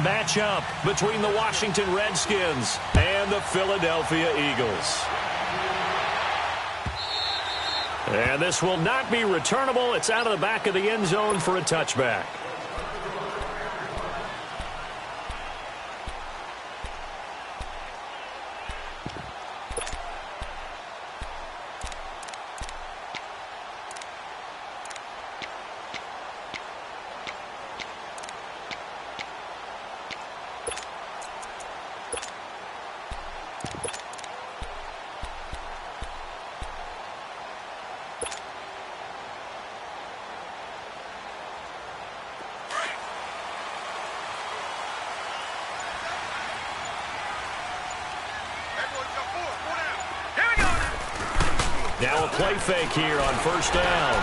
matchup between the Washington Redskins and the Philadelphia Eagles. And this will not be returnable. It's out of the back of the end zone for a touchback. Now a play fake here on first down.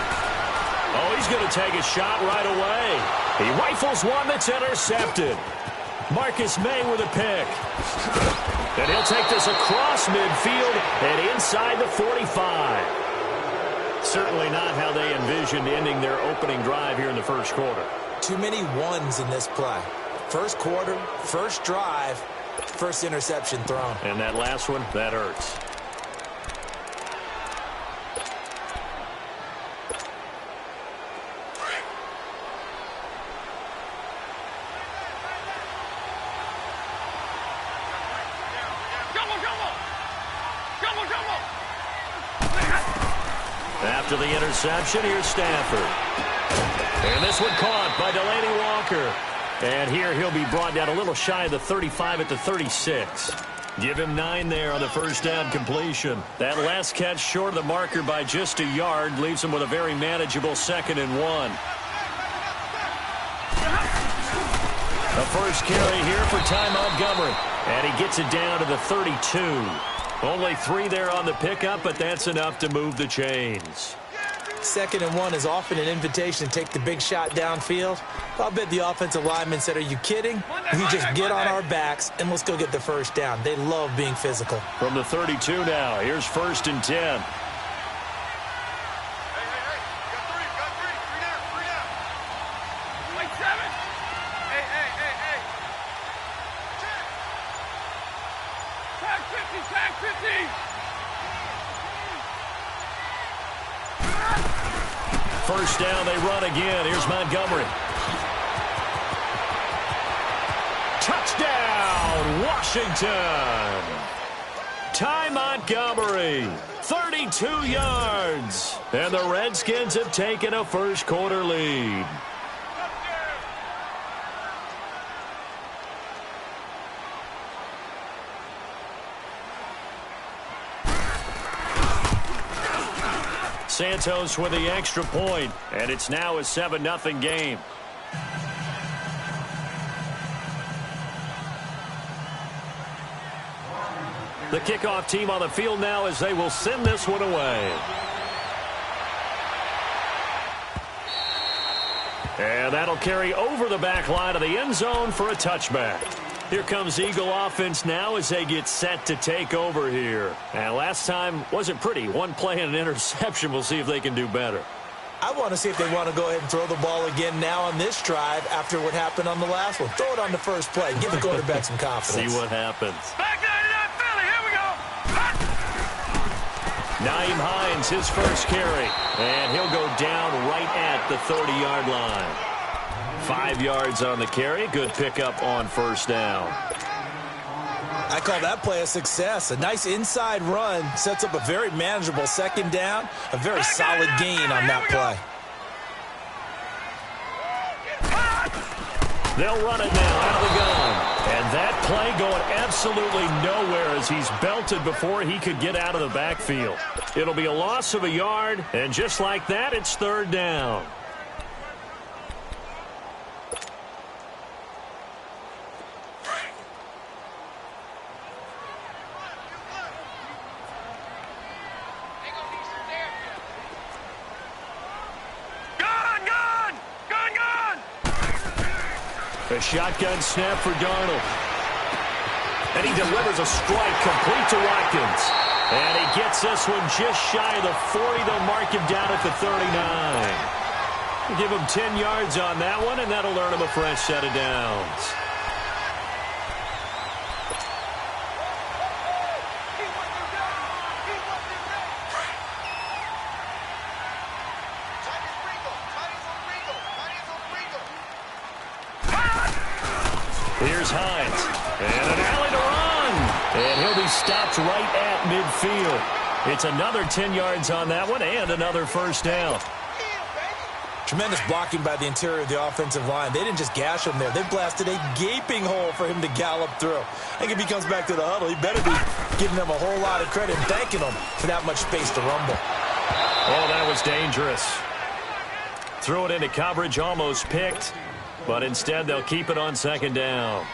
Oh, he's going to take a shot right away. He rifles one that's intercepted. Marcus May with a pick. And he'll take this across midfield and inside the 45. Certainly not how they envisioned ending their opening drive here in the first quarter. Too many ones in this play. First quarter, first drive, first interception thrown. And that last one, that hurts. After the interception, here's Stafford. And this one caught by Delaney Walker. And here he'll be brought down a little shy of the 35 at the 36. Give him 9 there on the first down completion. That last catch short of the marker by just a yard leaves him with a very manageable 2nd and 1. The first carry here for Ty Montgomery. And he gets it down to the 32. Only 3 there on the pickup, but that's enough to move the chains. 2nd and 1 is often an invitation to take the big shot downfield. I'll bet the offensive lineman said, "Are you kidding? We just get on our backs and let's go get the first down." They love being physical. From the 32 now, here's 1st and 10. First down, they run again. Here's Montgomery. Touchdown, Washington. Ty Montgomery, 32 yards. And the Redskins have taken a first quarter lead. Santos with the extra point, and it's now a 7-0 game. The kickoff team on the field now as they will send this one away. And that'll carry over the back line of the end zone for a touchback. Here comes Eagle offense now as they get set to take over here. And last time wasn't pretty. One play and an interception. We'll see if they can do better. I want to see if they want to go ahead and throw the ball again now on this drive after what happened on the last one. Throw it on the first play. Give the quarterback some confidence. See what happens. Back 99 Philly. Here we go. Nyheim Hines, his first carry. And he'll go down right at the 30-yard line. 5 yards on the carry. Good pickup on first down. I call that play a success. A nice inside run sets up a very manageable 2nd down. A very solid gain on that play. They'll run it now out of the gun. And that play going absolutely nowhere as he's belted before he could get out of the backfield. It'll be a loss of a yard, and just like that, it's 3rd down. A shotgun snap for Darnold. And he delivers a strike complete to Watkins. And he gets this one just shy of the 40. They'll mark him down at the 39. Give him 10 yards on that one, and that'll earn him a fresh set of downs. Here's Hines. And an alley to run. And he'll be stopped right at midfield. It's another 10 yards on that one and another first down. Tremendous blocking by the interior of the offensive line. They didn't just gash him there. They blasted a gaping hole for him to gallop through. I think if he comes back to the huddle, he better be giving them a whole lot of credit and thanking them for that much space to rumble. Oh, that was dangerous. Threw it into coverage, almost picked, but instead they'll keep it on second down.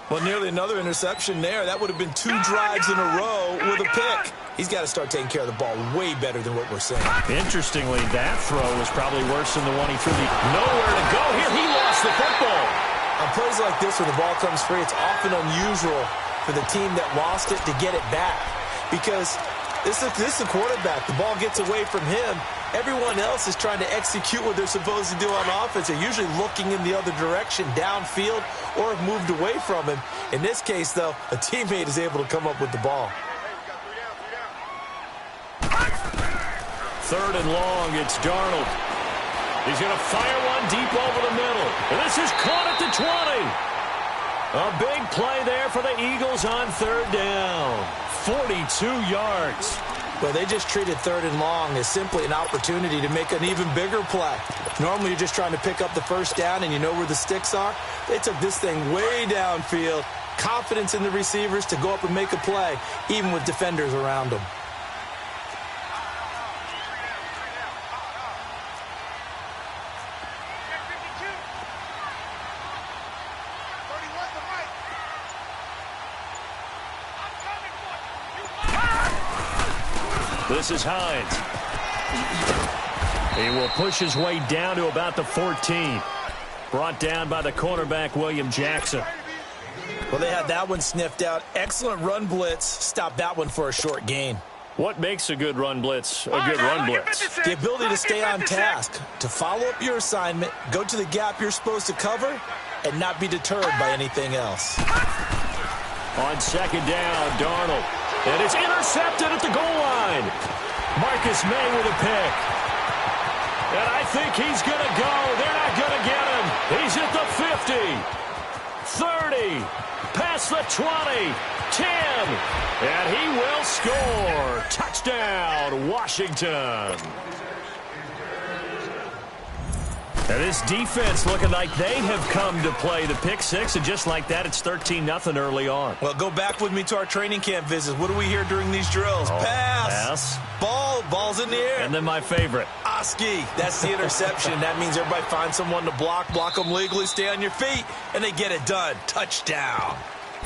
Well, nearly another interception there. That would have been 2 drives in a row with a pick. He's got to start taking care of the ball way better than what we're seeing. Interestingly, that throw was probably worse than the one he threw. Nowhere to go here. He lost the football. On plays like this where the ball comes free, it's often unusual for the team that lost it to get it back. Because this is the quarterback. The ball gets away from him. Everyone else is trying to execute what they're supposed to do on offense. They're usually looking in the other direction, downfield, or have moved away from him. In this case, though, a teammate is able to come up with the ball. 3rd and long, it's Darnold. He's going to fire one deep over the middle. And this is caught at the 20. A big play there for the Eagles on 3rd down. 42 yards. Well, they just treated 3rd and long as simply an opportunity to make an even bigger play. Normally, you're just trying to pick up the first down and you know where the sticks are. They took this thing way downfield. Confidence in the receivers to go up and make a play, even with defenders around them. This is Hines. He will push his way down to about the 14. Brought down by the cornerback, William Jackson. Well, they had that one sniffed out. Excellent run blitz. Stopped that one for a short gain. What makes a good run blitz a good run blitz? The ability to stay on task, to follow up your assignment, go to the gap you're supposed to cover, and not be deterred by anything else. On 2nd down, Darnold. And it's intercepted at the goal line. Marcus May with a pick. And I think he's going to go. They're not going to get him. He's at the 50. 30. Past the 20. 10. And he will score. Touchdown, Washington. And this defense looking like they have come to play the pick six, and just like that, it's 13-0 early on. Well, go back with me to our training camp visits. What do we hear during these drills? Pass. Ball's in the air. And then my favorite. Oski. That's the interception. That means everybody finds someone to block them legally, stay on your feet, and they get it done. Touchdown.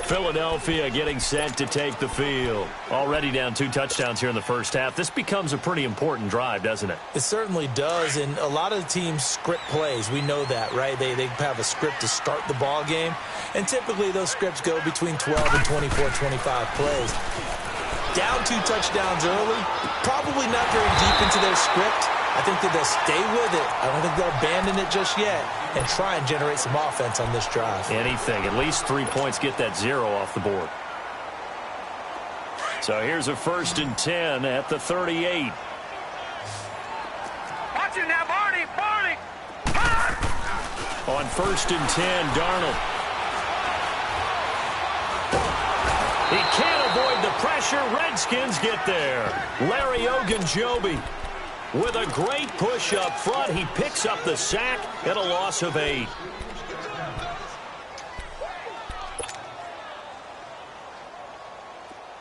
Philadelphia getting set to take the field. Already down 2 touchdowns here in the first half. This becomes a pretty important drive, doesn't it? It certainly does, and a lot of the teams script plays. We know that, right? They have a script to start the ball game, and typically those scripts go between 12 and 24, 25 plays. Down 2 touchdowns early, probably not very deep into their script. I think that they'll stay with it. I don't think they'll abandon it just yet and try and generate some offense on this drive. Anything. At least 3 points, get that 0 off the board. So here's a 1st and 10 at the 38. Watch it now, Barney. On 1st and 10, Darnold. He can't avoid the pressure. Redskins get there. Larry Ogunjobi with a great push up front. He picks up the sack at a loss of 8.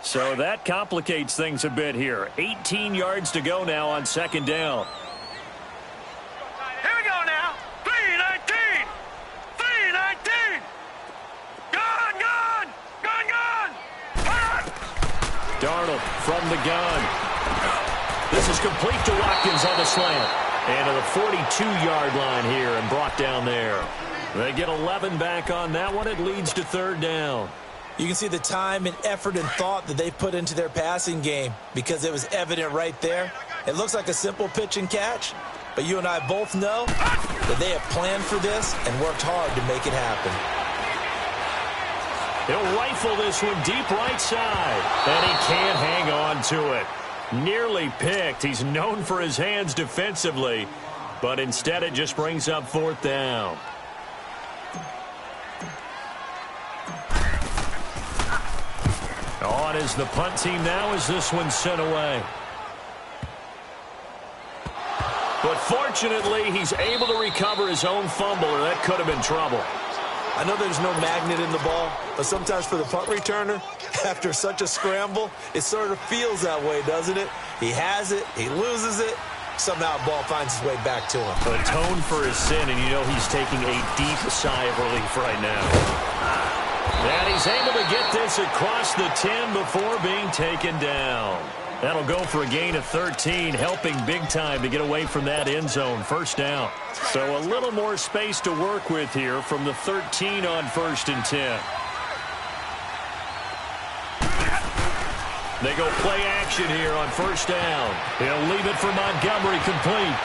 So that complicates things a bit here. 18 yards to go now on 2nd down. Here we go now. 3-19. 3-19. Gone. Darnold from the gun. This is complete to Watkins on the slant. And to the 42-yard line here and brought down there. They get 11 back on that one. It leads to 3rd down. You can see the time and effort and thought that they put into their passing game because it was evident right there. It looks like a simple pitch and catch, but you and I both know that they have planned for this and worked hard to make it happen. He'll rifle this one deep right side, and he can't hang on to it. Nearly picked. He's known for his hands defensively, but instead it just brings up 4th down. On is the punt team now as this one's sent away. But fortunately, he's able to recover his own fumble, or that could have been trouble. I know there's no magnet in the ball, but sometimes for the punt returner, after such a scramble, it sort of feels that way, doesn't it? He has it, he loses it, somehow the ball finds its way back to him. Atone for his sin, and you know he's taking a deep sigh of relief right now. And he's able to get this across the 10 before being taken down. That'll go for a gain of 13, helping big time to get away from that end zone. First down. So a little more space to work with here from the 13 on 1st and 10. They go play action here on 1st down. He'll leave it for Montgomery complete.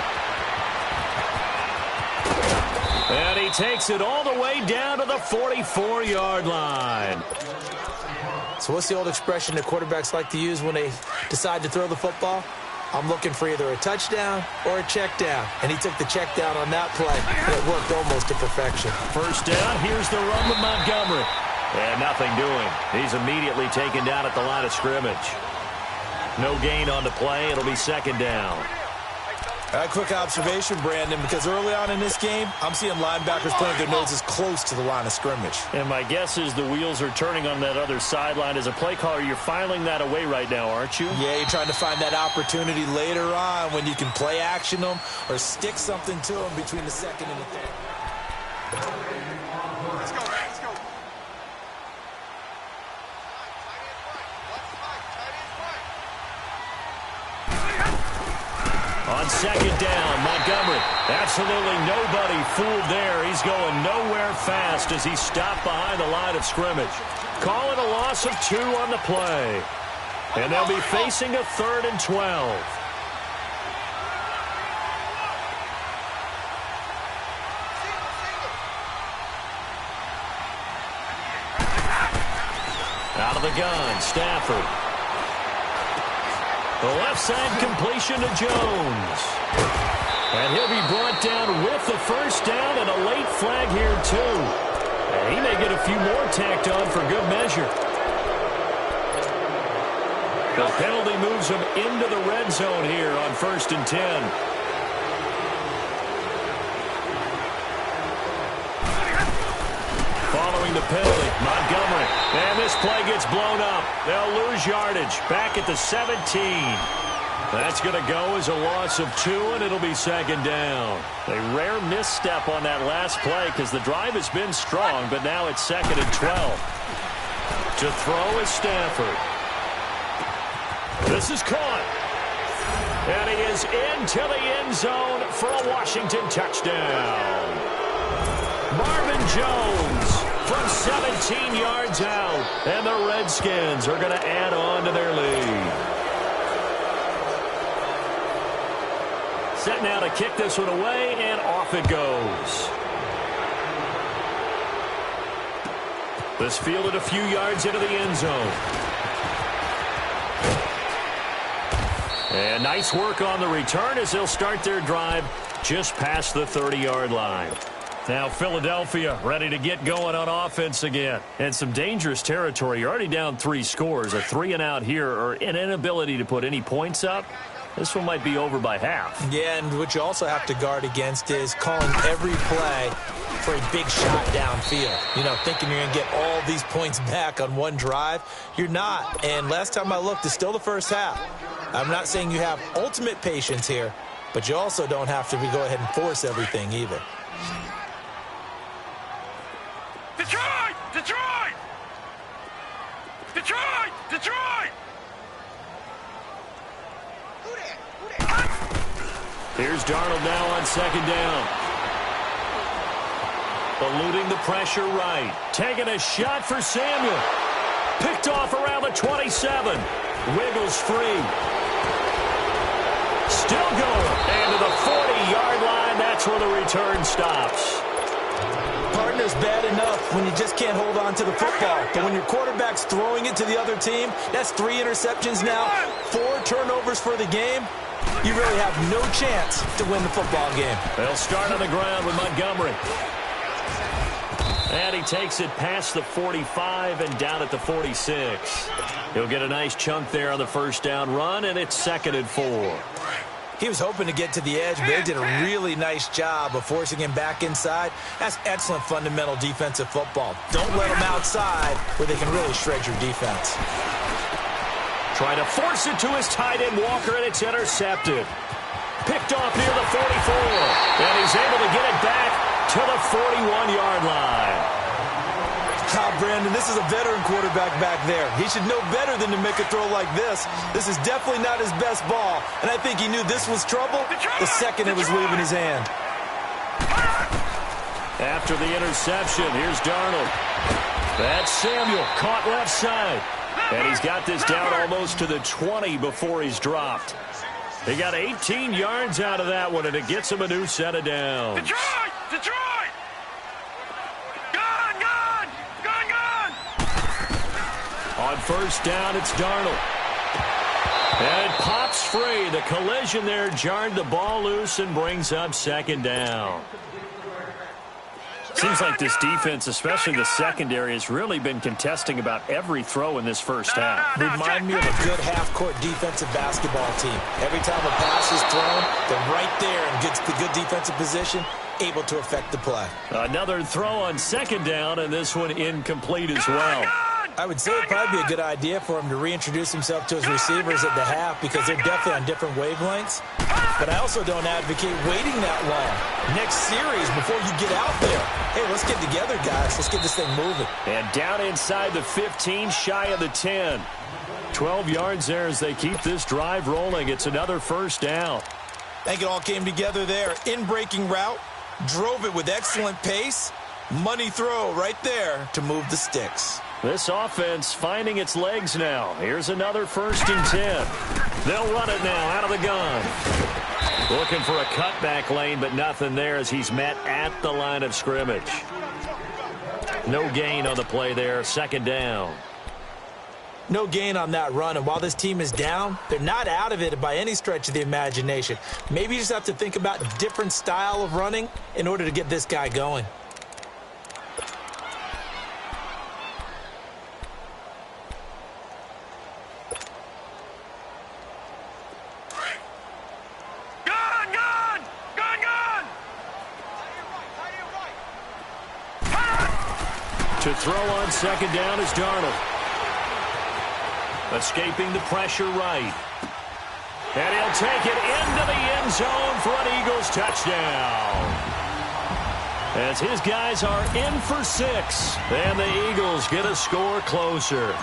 And he takes it all the way down to the 44-yard line. So what's the old expression that quarterbacks like to use when they decide to throw the football? I'm looking for either a touchdown or a check down. And he took the check down on that play, and it worked almost to perfection. First down, here's the run with Montgomery. And nothing doing. He's immediately taken down at the line of scrimmage. No gain on the play. It'll be 2nd down. A quick observation, Brandon, because early on in this game, I'm seeing linebackers playing their noses close to the line of scrimmage. And my guess is the wheels are turning on that other sideline. As a play caller, you're filing that away right now, aren't you? Yeah, you're trying to find that opportunity later on when you can play action them or stick something to them between the 2nd and the 3rd. Let's go, man. Let's go. On 2nd down, Montgomery. Absolutely nobody fooled there. He's going nowhere fast as he's stopped behind the line of scrimmage. Call it a loss of 2 on the play. And they'll be facing a 3rd and 12. Out of the gun, Stafford. The left side completion to Jones. And he'll be brought down with the 1st down and a late flag here, too. And he may get a few more tacked on for good measure. The penalty moves him into the red zone here on 1st and 10. Following the penalty, Montgomery. And this play gets blown up. They'll lose yardage back at the 17. That's going to go as a loss of 2, and it'll be 2nd down. A rare misstep on that last play because the drive has been strong, but now it's 2nd and 12. To throw is Stafford. This is caught. And he is into the end zone for a Washington touchdown. Marvin Jones from 17 yards out. And the Redskins are going to add on to their lead. Set now to kick this one away, and off it goes. This fielded a few yards into the end zone. And nice work on the return as they'll start their drive just past the 30-yard line. Now Philadelphia ready to get going on offense again. And some dangerous territory. You're already down 3 scores. A 3-and-out here or an inability to put any points up. This one might be over by half. Yeah, and what you also have to guard against is calling every play for a big shot downfield. You know, thinking you're going to get all these points back on one drive. You're not. And last time I looked, it's still the first half. I'm not saying you have ultimate patience here, but you also don't have to go ahead and force everything either. Detroit! Detroit! Detroit! Detroit! Here's Darnold now on 2nd down. Eluding the pressure right. Taking a shot for Samuel. Picked off around the 27. Wiggles free. Still going. And to the 40-yard line, that's where the return stops. Partner's bad enough when you just can't hold on to the football. But when your quarterback's throwing it to the other team, that's 3 interceptions now, 4 turnovers for the game. You really have no chance to win the football game. They'll start on the ground with Montgomery. And he takes it past the 45 and down at the 46. He'll get a nice chunk there on the first down run, and it's 2nd and 4. He was hoping to get to the edge, but they did a really nice job of forcing him back inside. That's excellent fundamental defensive football. Don't let him outside where they can really shred your defense. Trying to force it to his tight end, Walker, and it's intercepted. Picked off near the 44, and he's able to get it back to the 41-yard line. Brandon, this is a veteran quarterback back there. He should know better than to make a throw like this. This is definitely not his best ball, and I think he knew this was trouble the second it was leaving his hand. After the interception, here's Darnold. That's Samuel, caught left side. And he's got this down almost to the 20 before he's dropped. He got 18 yards out of that one, and it gets him a new set of downs. Detroit! Detroit! Gone! Gone! Gone! Gone! On first down, it's Darnold. And it pops free. The collision there jarred the ball loose and brings up 2nd down. Seems like this defense, especially the secondary, has really been contesting about every throw in this first half. Remind me of a good half-court defensive basketball team. Every time a pass is thrown, they're right there and gets the good defensive position, able to affect the play. Another throw on 2nd down, and this one incomplete as well. I would say it'd probably be a good idea for him to reintroduce himself to his receivers at the half because they're definitely on different wavelengths. But I also don't advocate waiting that long. Next series before you get out there. Hey, let's get together, guys. Let's get this thing moving. And down inside the 15, shy of the 10. 12 yards there as they keep this drive rolling. It's another first down. I think it all came together there. In-breaking route, drove it with excellent pace. Money throw right there to move the sticks. This offense finding its legs now. Here's another 1st and 10. They'll run it now out of the gun. Looking for a cutback lane, but nothing there as he's met at the line of scrimmage. No gain on the play there. 2nd down. No gain on that run, and while this team is down, they're not out of it by any stretch of the imagination. Maybe you just have to think about a different style of running in order to get this guy going. To throw on 2nd down is Darnold. Escaping the pressure right. And he'll take it into the end zone for an Eagles touchdown. As his guys are in for 6. And the Eagles get a score closer.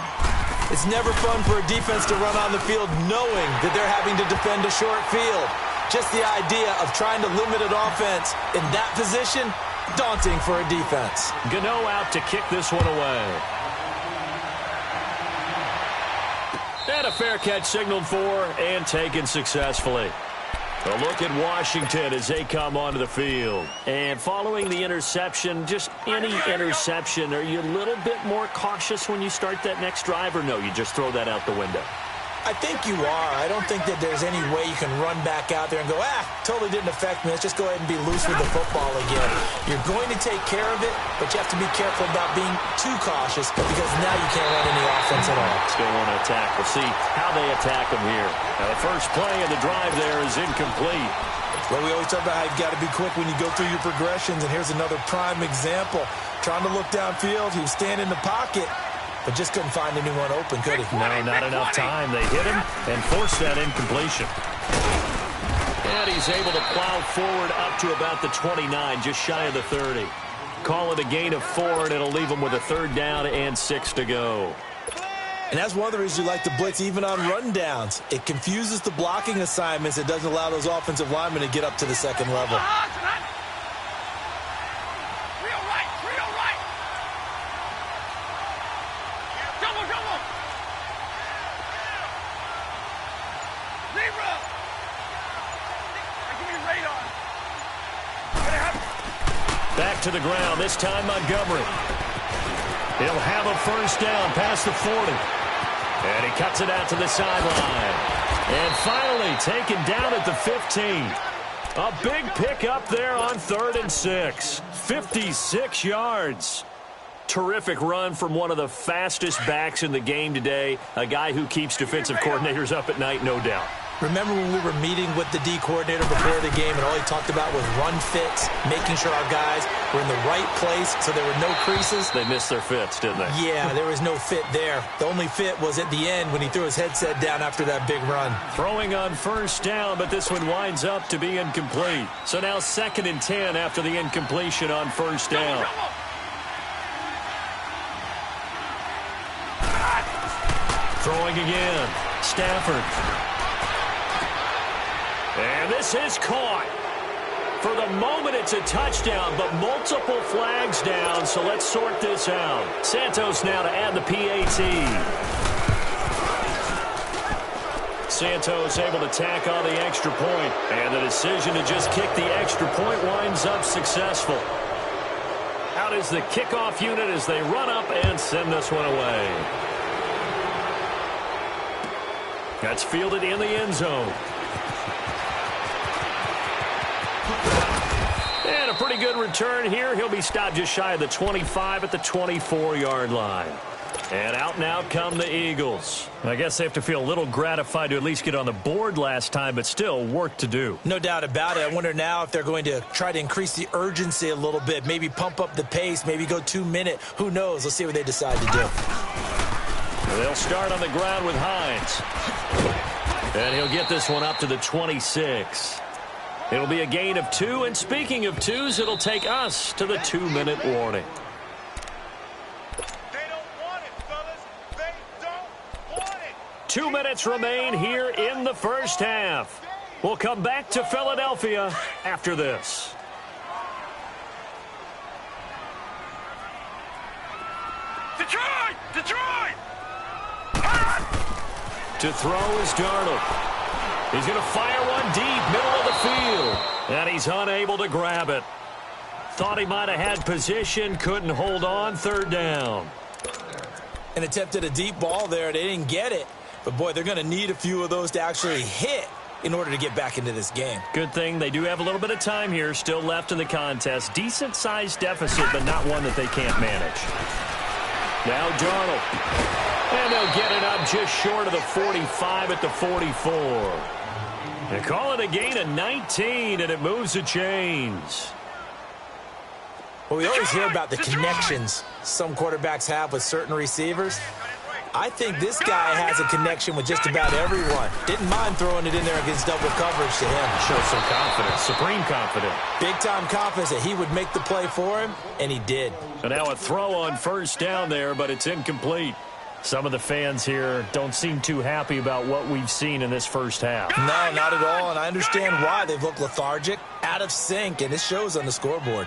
It's never fun for a defense to run on the field knowing that they're having to defend a short field. Just the idea of trying to limit an offense in that position, daunting for a defense. Gano out to kick this one away. And a fair catch signaled for and taken successfully. A look at Washington as they come onto the field. And following the interception, just any interception, are you a little bit more cautious when you start that next drive, or no, you just throw that out the window? I think you are. I don't think that there's any way you can run back out there and go, totally didn't affect me. Let's just go ahead and be loose with the football again. You're going to take care of it, but you have to be careful about being too cautious because now you can't run any offense at all. Still want to attack. We'll see how they attack them here. Now, the first play of the drive there is incomplete. Well, we always talk about how you've got to be quick when you go through your progressions, and here's another prime example. Trying to look downfield, he was standing in the pocket, but just couldn't find anyone open, could he? No, not enough time. They hit him and forced that incompletion. And he's able to plow forward up to about the 29, just shy of the 30. Call it a gain of 4, and it'll leave him with a 3rd down and 6 to go. And that's one of the reasons you like to blitz even on rundowns. It confuses the blocking assignments. It doesn't allow those offensive linemen to get up to the 2nd level. Back to the ground, this time Montgomery. He'll have a 1st down past the 40. And he cuts it out to the sideline. And finally taken down at the 15. A big pick up there on 3rd and 6. 56 yards. Terrific run from one of the fastest backs in the game today, a guy who keeps defensive coordinators up at night, no doubt. Remember when we were meeting with the D coordinator before the game and all he talked about was run fits, making sure our guys were in the right place so there were no creases? They missed their fits, didn't they? Yeah, there was no fit there. The only fit was at the end when he threw his headset down after that big run. Throwing on first down, but this one winds up to be incomplete. So now 2nd and 10 after the incompletion on first down. Throwing again. Stafford. And this is caught. For the moment, it's a touchdown, but multiple flags down, so let's sort this out. Santos now to add the PAT. Santos able to tack on the extra point, and the decision to just kick the extra point winds up successful. Out is the kickoff unit as they run up and send this one away. That's fielded in the end zone. And a pretty good return here. He'll be stopped just shy of the 25 at the 24-yard line. And out and out come the Eagles. I guess they have to feel a little gratified to at least get on the board last time, but still work to do. No doubt about it. I wonder now if they're going to try to increase the urgency a little bit, maybe pump up the pace, maybe go 2-minute. Who knows? Let's see what they decide to do. They'll start on the ground with Hines. And he'll get this one up to the 26. It'll be a gain of 2, and speaking of 2s, it'll take us to the 2-minute warning. They don't want it, fellas. They don't want it. 2 minutes remain here in the first half. We'll come back to Philadelphia after this. Detroit! Detroit! To throw is Darnold. He's going to fire one deep, middle of the field. And he's unable to grab it. Thought he might have had position, couldn't hold on, 3rd down. And attempted a deep ball there. They didn't get it. But, boy, they're going to need a few of those to actually hit in order to get back into this game. Good thing they do have a little bit of time here still left in the contest. Decent-sized deficit, but not one that they can't manage. Now Darnold. And they'll get it up just short of the 45 at the 44. They call it a gain of 19, and it moves the chains. Well, we always hear about the connections some quarterbacks have with certain receivers. I think this guy has a connection with just about everyone. Didn't mind throwing it in there against double coverage to him. Shows some confidence, supreme confidence. Big-time confidence that he would make the play for him, and he did. And now a throw on first down there, but it's incomplete. Some of the fans here don't seem too happy about what we've seen in this first half. No, not at all, and I understand why. They've looked lethargic, out of sync, and it shows on the scoreboard.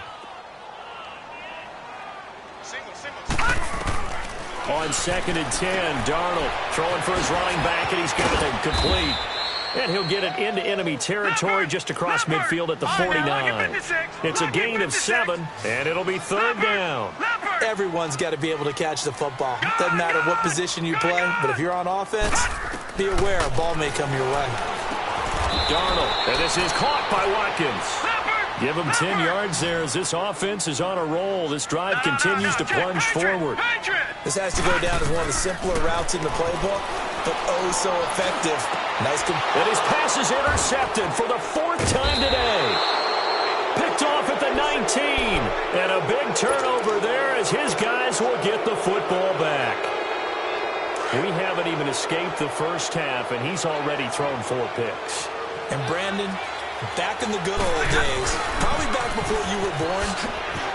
On 2nd and 10, Darnold throwing for his running back, and he's got it complete. And he'll get it into enemy territory just across midfield at the 49. It's a gain of 7, and it'll be 3rd down. Everyone's got to be able to catch the football. Doesn't matter what position you play, but if you're on offense, be aware a ball may come your way. Darnold, and this is caught by Watkins. Give him 10 yards there as this offense is on a roll. This drive continues to plunge forward. This has to go down as one of the simpler routes in the playbook, but oh so effective. Nice. And his pass is intercepted for the 4th time today. Picked off at the 19. And a big turnover there as his guys will get the football back. We haven't even escaped the first half, and he's already thrown 4 picks. And Brandon, back in the good old days, probably back before you were born,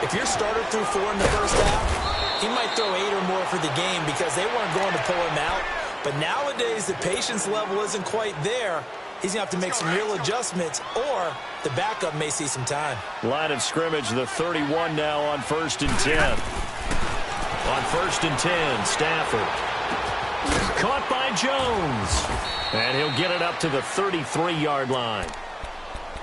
if your starter threw 4 in the first half, he might throw 8 or more for the game because they weren't going to pull him out. But nowadays, the patience level isn't quite there. He's going to have to make some real adjustments, or the backup may see some time. Line of scrimmage, the 31 now on 1st and 10. On 1st and 10, Stafford. Caught by Jones. And he'll get it up to the 33-yard line.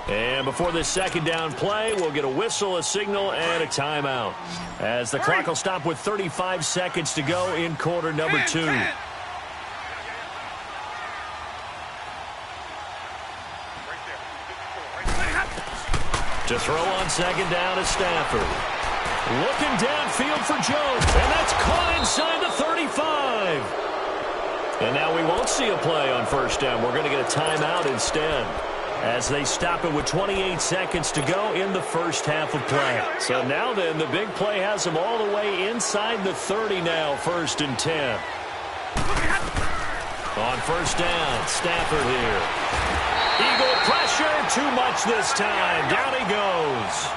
And before this 2nd down play, we'll get a whistle, a signal, and a timeout. As the clock will stop with 35 seconds to go in quarter number 2. To throw on 2nd down is Stafford. Looking downfield for Jones, and that's caught inside the 35. And now we won't see a play on first down. We're going to get a timeout instead, as they stop it with 28 seconds to go in the first half of play. So now then, the big play has them all the way inside the 30 now, 1st and 10. On first down, Stafford here. Eagle pressure, too much this time. Down he goes.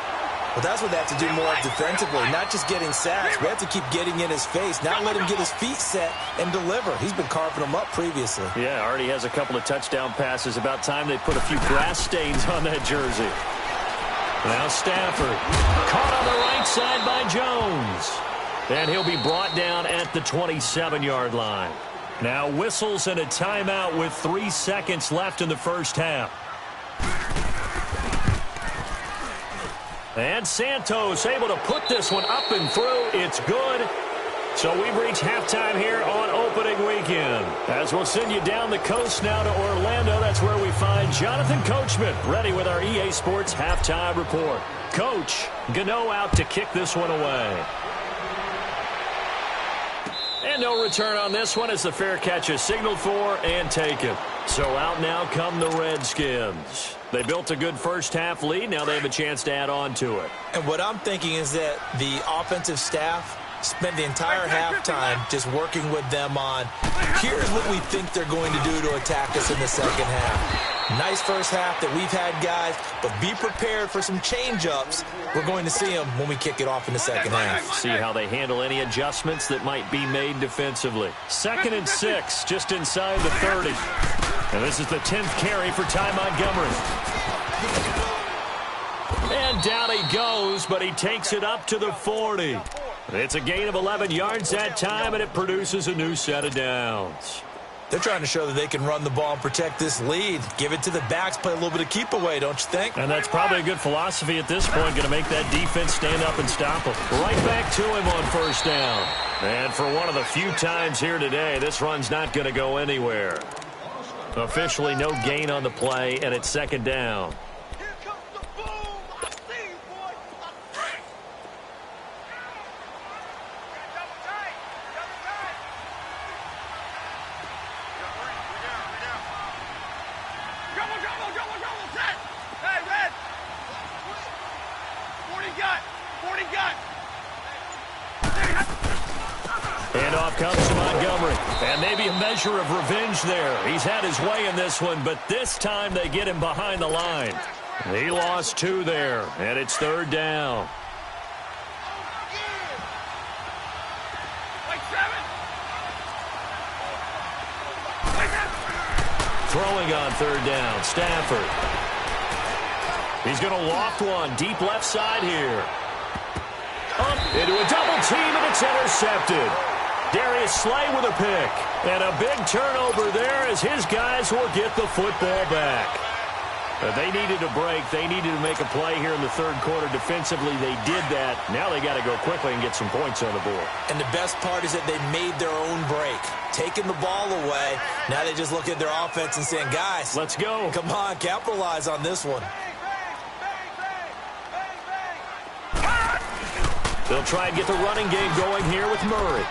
Well, that's what they have to do more defensively, not just getting sacks. We have to keep getting in his face, not let him get his feet set and deliver. He's been carving them up previously. Yeah, already has a couple of touchdown passes. About time they put a few grass stains on that jersey. Now Stafford, caught on the right side by Jones. And he'll be brought down at the 27-yard line. Now whistles and a timeout with 3 seconds left in the first half. And Santos able to put this one up and through. It's good. So we've reached halftime here on opening weekend. As we'll send you down the coast now to Orlando. That's where we find Jonathan Coachman ready with our EA Sports halftime report. Coach, Gano out to kick this one away. And no return on this one as the fair catch is signaled for and taken. So out now come the Redskins. They built a good first half lead. Now they have a chance to add on to it. And what I'm thinking is that the offensive staff spent the entire halftime just working with them on, here's what we think they're going to do to attack us in the second half. Nice first half that we've had, guys, but be prepared for some change-ups. We're going to see them when we kick it off in the second half. See how they handle any adjustments that might be made defensively. 2nd and 6, just inside the 30. And this is the 10th carry for Ty Montgomery. And down he goes, but he takes it up to the 40. It's a gain of 11 yards that time, and it produces a new set of downs. They're trying to show that they can run the ball and protect this lead. Give it to the backs, play a little bit of keep away, don't you think? And that's probably a good philosophy at this point, going to make that defense stand up and stop them. Right back to him on first down. And for one of the few times here today, this run's not going to go anywhere. Officially no gain on the play, and it's 2nd down. Here comes the boom. I see you, boy. Double tight. Double tight. Double, set. Hey, Red. 40 gut. And off comes to Montgomery. And maybe a measure of revenge there. He's had his way in this one, but this time they get him behind the line. He lost 2 there, and it's 3rd down. Throwing on 3rd down, Stafford. He's going to loft one deep left side here. Up into a double team, and it's intercepted. Darius Slay with a pick. And a big turnover there as his guys will get the football back. They needed a break. They needed to make a play here in the 3rd quarter. Defensively, they did that. Now they got to go quickly and get some points on the board. And the best part is that they made their own break. Taking the ball away. Now they just look at their offense and saying, guys, let's go. Come on, capitalize on this one. They'll try and get the running game going here with Murray.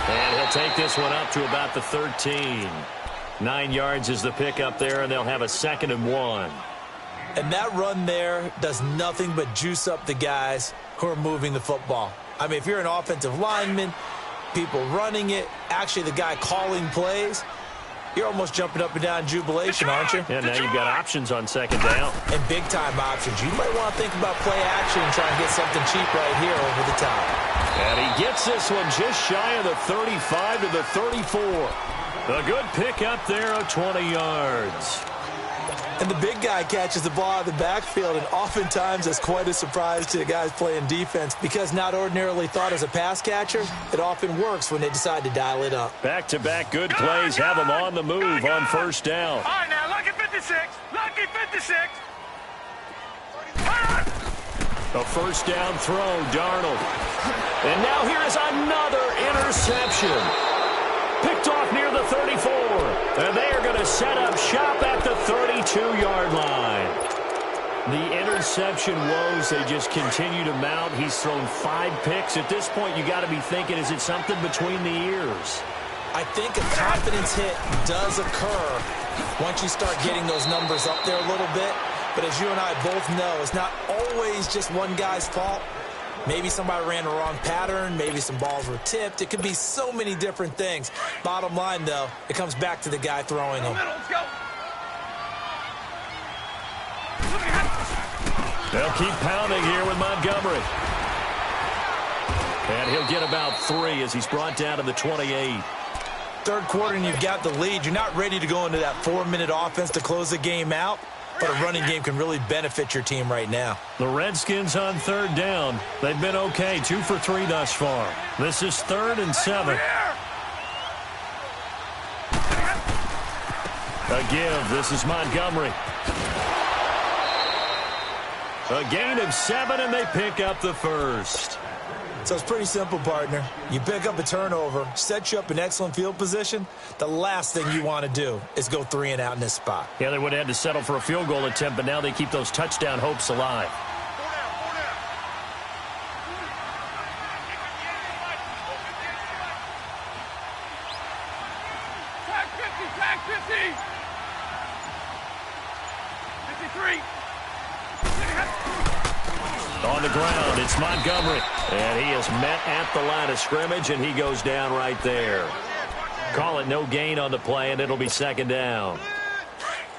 And he'll take this one up to about the 13. 9 yards is the pickup there, and they'll have a 2nd and 1. And that run there does nothing but juice up the guys who are moving the football. I mean, if you're an offensive lineman, people running it, actually the guy calling plays, you're almost jumping up and down in jubilation, aren't you? Yeah, now you've got options on 2nd down. And big-time options. You might want to think about play action and try and get something cheap right here over the top. And he gets this one just shy of the 35 to the 34. A good pickup there of 20 yards. And the big guy catches the ball out of the backfield, and oftentimes that's quite a surprise to the guys playing defense because not ordinarily thought as a pass catcher, it often works when they decide to dial it up. Back-to-back good plays have them on the move on first down. All right, now, lucky 56. Lucky 56. A first down throw, Darnold. And now here is another interception. Picked off near the 34. And they are going to set up shop at the 32-yard line. The interception woes, they just continue to mount. He's thrown 5 picks. At this point, you got to be thinking, is it something between the ears? I think a confidence hit does occur once you start getting those numbers up there a little bit. But as you and I both know, it's not always just one guy's fault. Maybe somebody ran the wrong pattern. Maybe some balls were tipped. It could be so many different things. Bottom line, though, it comes back to the guy throwing them. They'll keep pounding here with Montgomery. And he'll get about 3 as he's brought down to the 28. Third quarter and you've got the lead. You're not ready to go into that 4-minute offense to close the game out. But a running game can really benefit your team right now. The Redskins on 3rd down. They've been okay, 2 for 3 thus far. This is 3rd and 7. A give. This is Montgomery. A gain of 7, and they pick up the first. So it's pretty simple, partner. You pick up a turnover, set you up in excellent field position. The last thing you want to do is go 3 and out in this spot. Yeah, they would have had to settle for a field goal attempt, but now they keep those touchdown hopes alive. Tag 50. 53. On the ground, it's Montgomery. And he is met at the line of scrimmage, and he goes down right there. Call it no gain on the play, and it'll be 2nd down.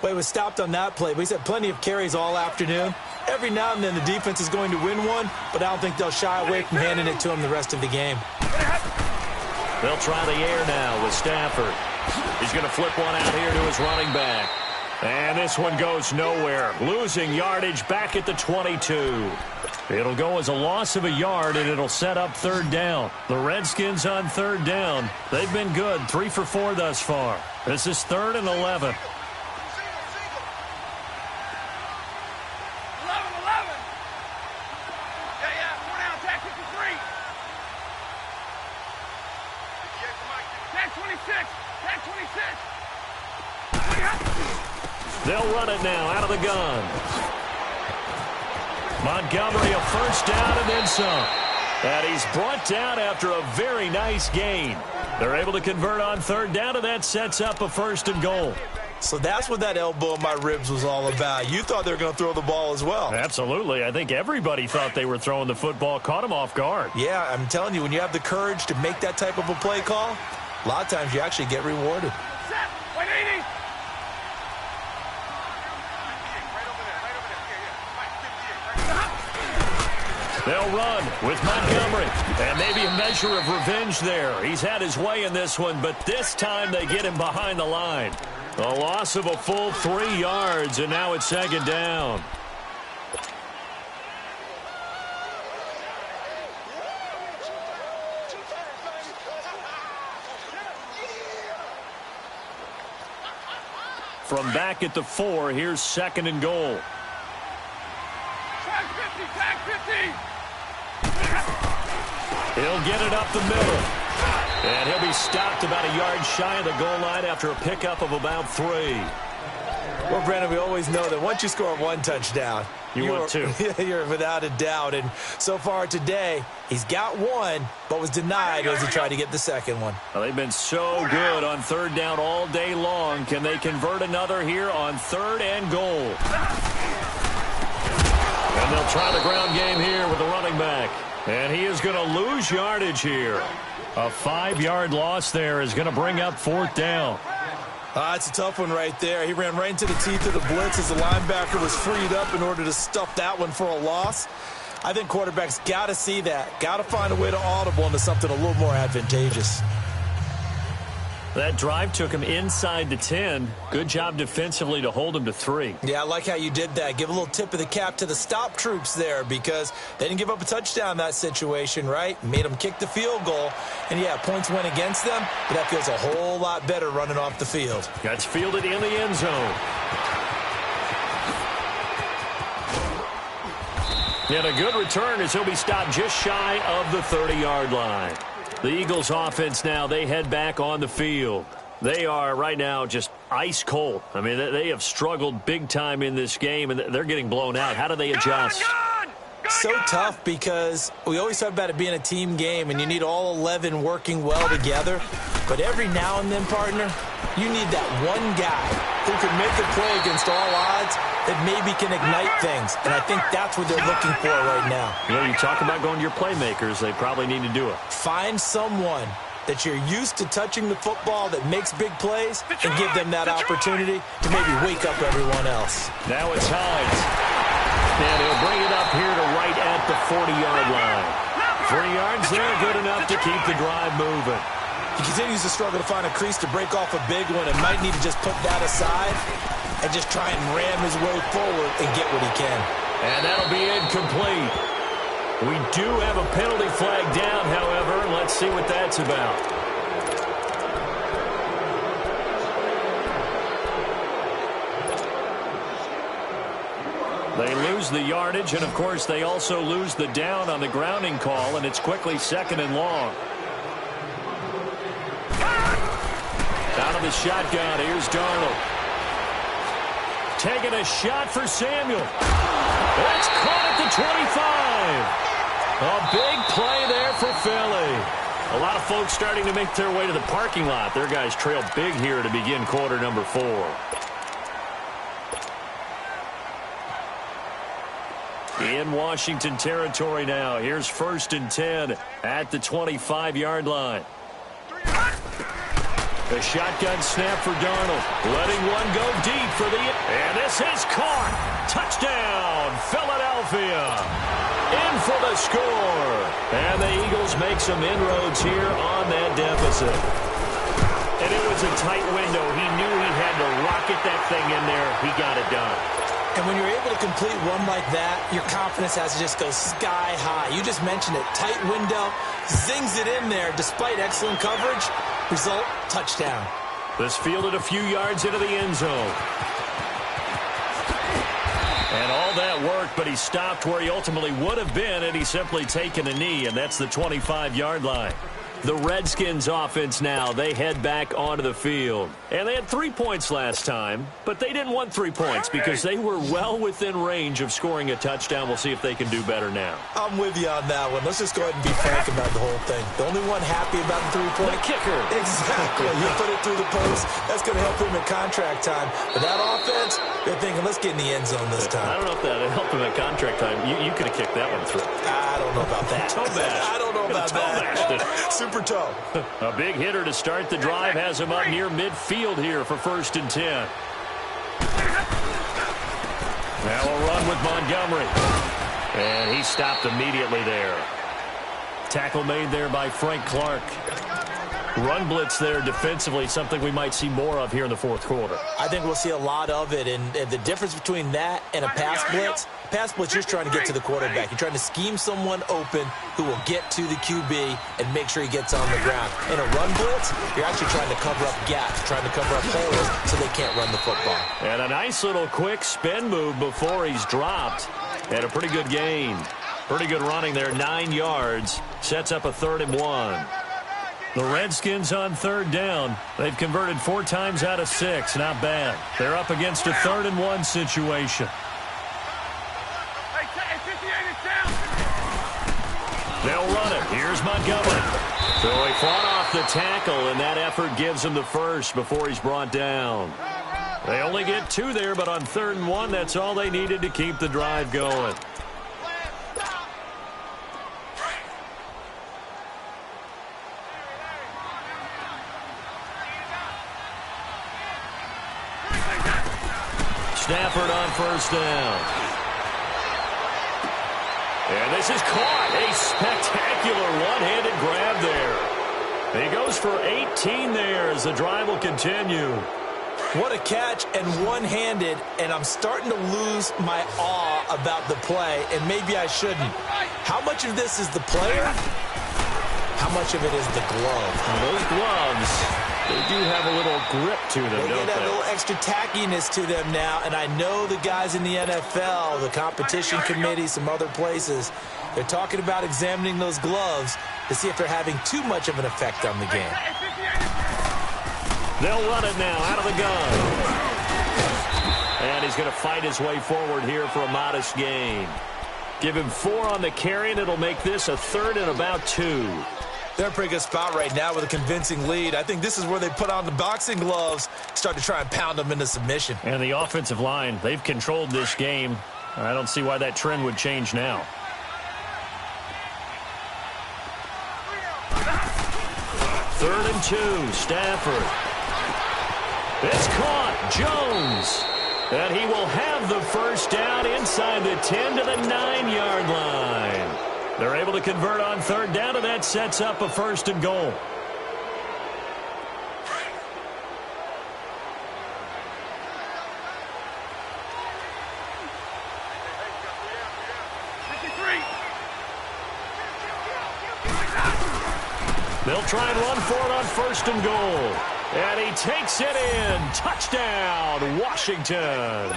Well, he was stopped on that play, but he's had plenty of carries all afternoon. Every now and then the defense is going to win one, but I don't think they'll shy away from handing it to him the rest of the game. They'll try the air now with Stafford. He's going to flip one out here to his running back. And this one goes nowhere. Losing yardage back at the 22. It'll go as a loss of a yard, and it'll set up 3rd down. The Redskins on 3rd down. They've been good, 3 for 4 thus far. This is 3rd and 11. 11. Yeah, 4 down, tag 53. Tag 26. Tag 26. They'll run it now out of the gun. Montgomery, a first down and then some. And he's brought down after a very nice gain. They're able to convert on 3rd down, and that sets up a 1st and goal. So that's what that elbow in my ribs was all about. You thought they were going to throw the ball as well. Absolutely. I think everybody thought they were throwing the football, caught him off guard. Yeah, I'm telling you, when you have the courage to make that type of a play call, a lot of times you actually get rewarded. Set. 180. They'll run with Montgomery. And maybe a measure of revenge there. He's had his way in this one, but this time they get him behind the line. A loss of a full 3 yards, and now it's 2nd down. From back at the 4, here's 2nd and goal. Tag 50. Tag 50. He'll get it up the middle. And he'll be stopped about a yard shy of the goal line after a pickup of about 3. Well, Brandon, we always know that once you score 1 touchdown, you're 2. You're without a doubt. And so far today, he's got 1, but was denied as he tried to get the 2nd one. Well, they've been so good on 3rd down all day long. Can they convert another here on 3rd and goal? And they'll try the ground game here with the running back. And he is going to lose yardage here. A 5-yard loss there is going to bring up 4th down. It's a tough one right there. He ran right into the teeth of the blitz as the linebacker was freed up in order to stuff that one for a loss. I think quarterbacks got to see that. Got to find a way to audible into something a little more advantageous. That drive took him inside the 10. Good job defensively to hold him to 3. Yeah, I like how you did that. Give a little tip of the cap to the stop troops there because they didn't give up a touchdown in that situation, right? Made them kick the field goal. And, yeah, points went against them, but that feels a whole lot better running off the field. That's fielded in the end zone. And a good return as he'll be stopped just shy of the 30-yard line. The Eagles offense now, they head back on the field. They are right now just ice cold. I mean, they have struggled big time in this game, and they're getting blown out. How do they adjust? So tough because we always talk about it being a team game, and you need all 11 working well together. But every now and then, partner, you need that one guy who can make a play against all odds that maybe can ignite things. And I think that's what they're looking for right now. You know, you talk about going to your playmakers, they probably need to do it. Find someone that you're used to touching the football that makes big plays and give them that opportunity to maybe wake up everyone else. Now it's Hines. And he'll bring it up here to right at the 40-yard line. 3 yards there, good enough to keep the drive moving. He continues to struggle to find a crease to break off a big one and might need to just put that aside and just try and ram his way forward and get what he can. And that'll be incomplete. We do have a penalty flag down, however. Let's see what that's about. They lose the yardage, and, of course, they also lose the down on the grounding call, and it's quickly 2nd and long. Out of the shotgun, here's Darnold. Taking a shot for Samuel. That's caught at the 25. A big play there for Philly. A lot of folks starting to make their way to the parking lot. Their guys trail big here to begin quarter number 4. In Washington territory now. Here's 1st and 10 at the 25-yard line. The shotgun snap for Darnold. Letting one go deep for the... And this is caught. Touchdown, Philadelphia. In for the score. And the Eagles make some inroads here on that deficit. And it was a tight window. He knew he had to rocket that thing in there. He got it done. And when you're able to complete one like that, your confidence has to just go sky high. You just mentioned it. Tight window, zings it in there despite excellent coverage. Result, touchdown. This fielded a few yards into the end zone. And all that worked, but he stopped where he ultimately would have been, and he's simply taken a knee, and that's the 25-yard line. The Redskins offense now, they head back onto the field. And they had 3 points last time, but they didn't want 3 points because they were well within range of scoring a touchdown. We'll see if they can do better now. I'm with you on that one. Let's just go ahead and be frank about the whole thing. The only one happy about the 3-point. The kicker. Exactly. You put it through the post. That's going to help him in contract time. But that offense, they're thinking, let's get in the end zone this time. I don't know if that helped him at contract time. You could have kicked that one through. I don't know about that. Toe bash. I don't know about that. Super toe. A big hitter to start the drive has him up near midfield here for 1st and 10. Now a run with Montgomery. And he stopped immediately there. Tackle made there by Frank Clark. Run blitz there defensively, something we might see more of here in the 4th quarter. I think we'll see a lot of it, and the difference between that and a pass blitz, you're trying to get to the quarterback. You're trying to scheme someone open who will get to the QB and make sure he gets on the ground. In a run blitz, you're actually trying to cover up gaps, trying to cover up holes so they can't run the football. And a nice little quick spin move before he's dropped. And a pretty good gain. Pretty good running there, 9 yards. Sets up a 3rd and 1. The Redskins on 3rd down. They've converted 4 times out of 6. Not bad. They're up against a 3rd and 1 situation. They'll run it. Here's Montgomery. So he fought off the tackle, and that effort gives him the first before he's brought down. They only get 2 there, but on 3rd and 1, that's all they needed to keep the drive going. Stafford on 1st down. And this is caught. A spectacular one-handed grab there. He goes for 18 there as the drive will continue. What a catch, and one-handed, and I'm starting to lose my awe about the play, and maybe I shouldn't. How much of this is the player? How much of it is the glove? And those gloves, they do have a little grip to them, don't They get they? a little extra tackiness to them now, and I know the guys in the NFL, the competition committee, some other places, they're talking about examining those gloves to see if they're having too much of an effect on the game. They'll run it now out of the gun. And he's going to fight his way forward here for a modest gain. Give him 4 on the carry, and it'll make this a 3rd and about 2. They're in a pretty good spot right now with a convincing lead. I think this is where they put on the boxing gloves, start to try and pound them into submission. And the offensive line, they've controlled this game. I don't see why that trend would change now. Third and 2, Stafford. It's caught, Jones. And he will have the first down inside the 10 to the 9-yard line. They're able to convert on 3rd down, and that sets up a 1st and goal. They'll try and run for it on 1st and goal. And he takes it in. Touchdown, Washington.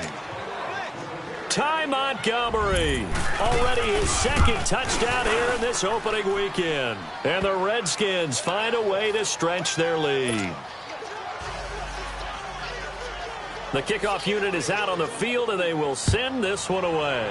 Ty Montgomery, already his 2nd touchdown here in this opening weekend. And the Redskins find a way to stretch their lead. The kickoff unit is out on the field, and they will send this one away.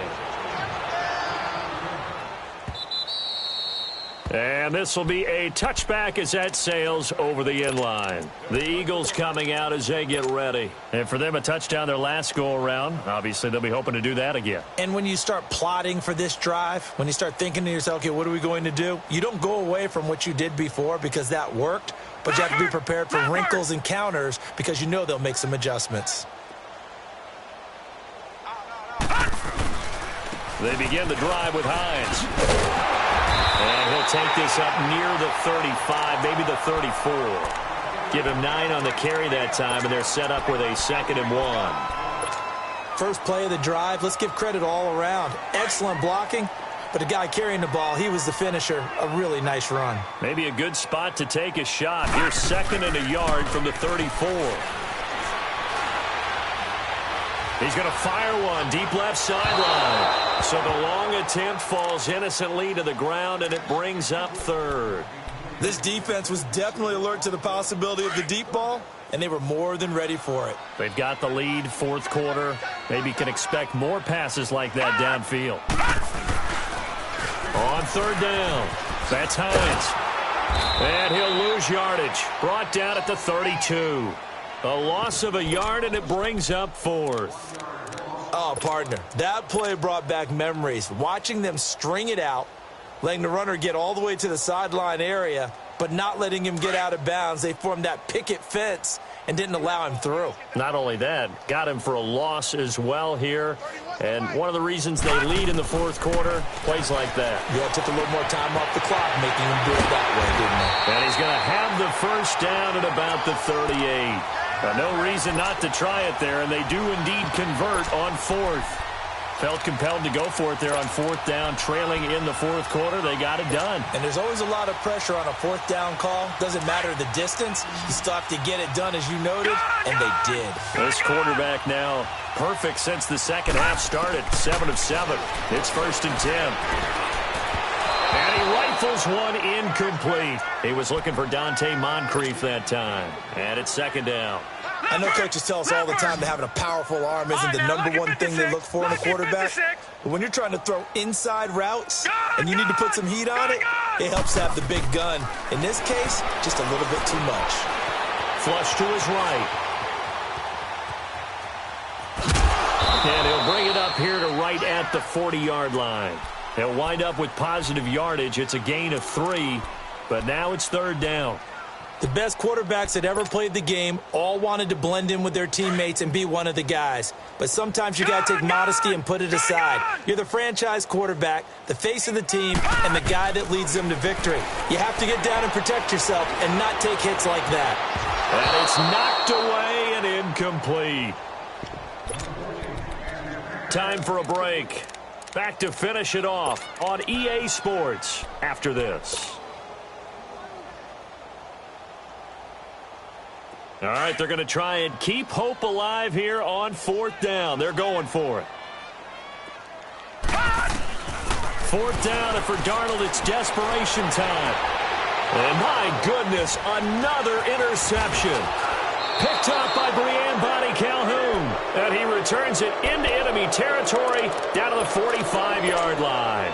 And this will be a touchback as that sails over the end line. The Eagles coming out as they get ready. And for them, a touchdown their last go-around. Obviously, they'll be hoping to do that again. And when you start plotting for this drive, when you start thinking to yourself, okay, what are we going to do? You don't go away from what you did before because that worked, but you have to be prepared for wrinkles and counters because you know they'll make some adjustments. They begin the drive with Hines. And he'll take this up near the 35, maybe the 34. Give him 9 on the carry that time, and they're set up with a 2nd and 1. First play of the drive, let's give credit all around. Excellent blocking, but the guy carrying the ball, he was the finisher. A really nice run. Maybe a good spot to take a shot. Here's 2nd and a yard from the 34. He's going to fire one deep left sideline. So the long attempt falls innocently to the ground, and it brings up 3rd. This defense was definitely alert to the possibility of the deep ball, and they were more than ready for it. They've got the lead, 4th quarter. Maybe can expect more passes like that downfield. On 3rd down, that's Hines. And he'll lose yardage. Brought down at the 32. A loss of a yard, and it brings up 4th. Oh, partner, that play brought back memories. Watching them string it out, letting the runner get all the way to the sideline area, but not letting him get out of bounds. They formed that picket fence and didn't allow him through. Not only that, got him for a loss as well here. And one of the reasons they lead in the 4th quarter, plays like that. Yeah, took a little more time off the clock, making him do it that way, didn't it? And he's going to have the first down at about the 38. No reason not to try it there, and they do indeed convert on 4th. Felt compelled to go for it there on 4th down, trailing in the 4th quarter. They got it done. And there's always a lot of pressure on a 4th down call. Doesn't matter the distance. You still have to get it done, as you noted, and they did. This quarterback now perfect since the 2nd half started. 7 of 7. It's 1st and 10. And he rifles one incomplete. He was looking for Dante Moncrief that time. And it's 2nd down. I know coaches tell us all the time that having a powerful arm isn't the #1 thing they look for in a quarterback. But when you're trying to throw inside routes and you need to put some heat on it, it helps to have the big gun. In this case, just a little bit too much. Flush to his right. And he'll bring it up here to right at the 40-yard line. He'll wind up with positive yardage. It's a gain of 3, but now it's 3rd down. The best quarterbacks that ever played the game all wanted to blend in with their teammates and be one of the guys. But sometimes you got to take modesty and put it aside. You're the franchise quarterback, the face of the team, and the guy that leads them to victory. You have to get down and protect yourself and not take hits like that. And it's knocked away and incomplete. Time for a break. Back to finish it off on EA Sports after this. All right, they're going to try and keep hope alive here on 4th down. They're going for it. 4th down, and for Darnold, it's desperation time. And my goodness, another interception. Picked off by Brian Calhoun. And he returns it into enemy territory down to the 45-yard line.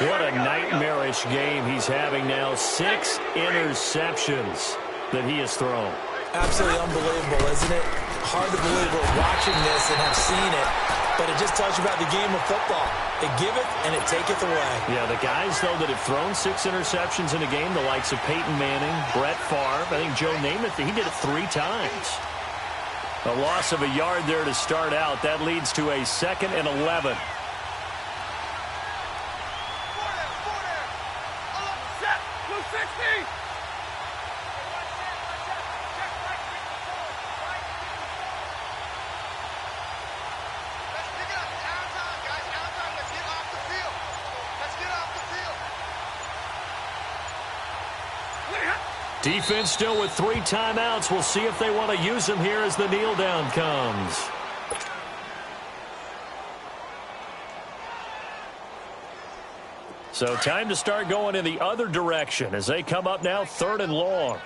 What a nightmarish game he's having now. 6 interceptions that he has thrown. Absolutely unbelievable, isn't it? Hard to believe we're watching this and have seen it, but it just tells you about the game of football. It giveth and it taketh away. Yeah, the guys, though, that have thrown 6 interceptions in a game, the likes of Peyton Manning, Brett Favre, I think Joe Namath, he did it 3 times. A loss of a yard there to start out. That leads to a 2nd and 11. Defense still with 3 timeouts. We'll see if they want to use them here as the kneel down comes. So time to start going in the other direction as they come up now 3rd and long.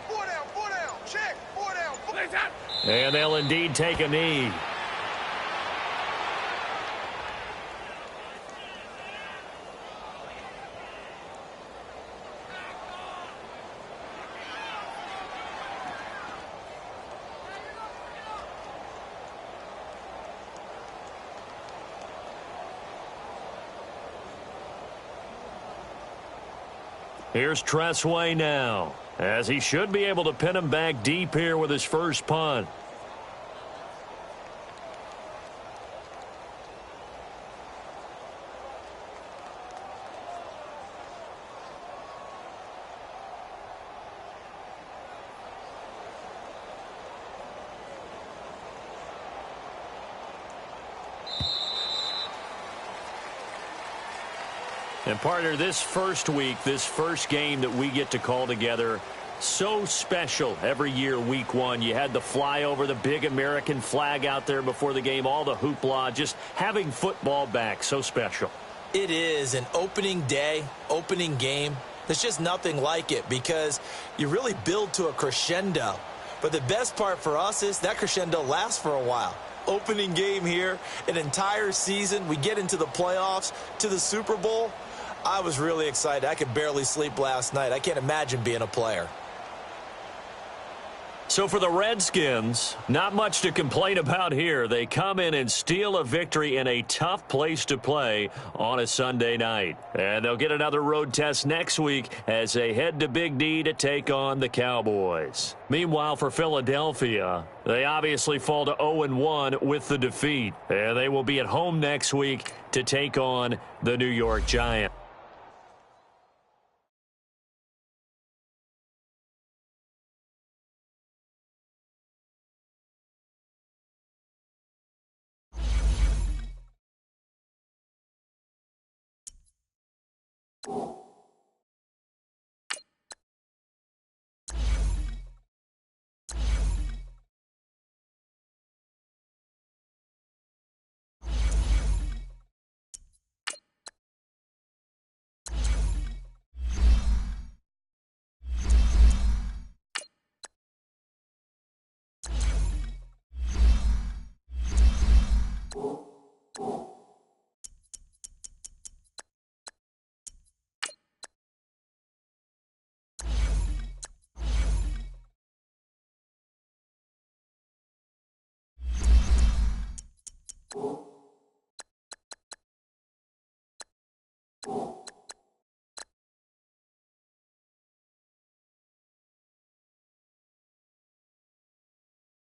4 down, check, 4 down. And they'll indeed take a knee. Here's Tressway now, as he should be able to pin him back deep here with his first punt. And partner, this first week, this first game that we get to call together, so special every year, week 1. You had the flyover, the big American flag out there before the game, all the hoopla, just having football back, so special. It is an opening day, opening game. There's just nothing like it because you really build to a crescendo. But the best part for us is that crescendo lasts for a while. Opening game here, an entire season. We get into the playoffs, to the Super Bowl. I was really excited. I could barely sleep last night. I can't imagine being a player. So for the Redskins, not much to complain about here. They come in and steal a victory in a tough place to play on a Sunday night. And they'll get another road test next week as they head to Big D to take on the Cowboys. Meanwhile, for Philadelphia, they obviously fall to 0-1 with the defeat. And they will be at home next week to take on the New York Giants.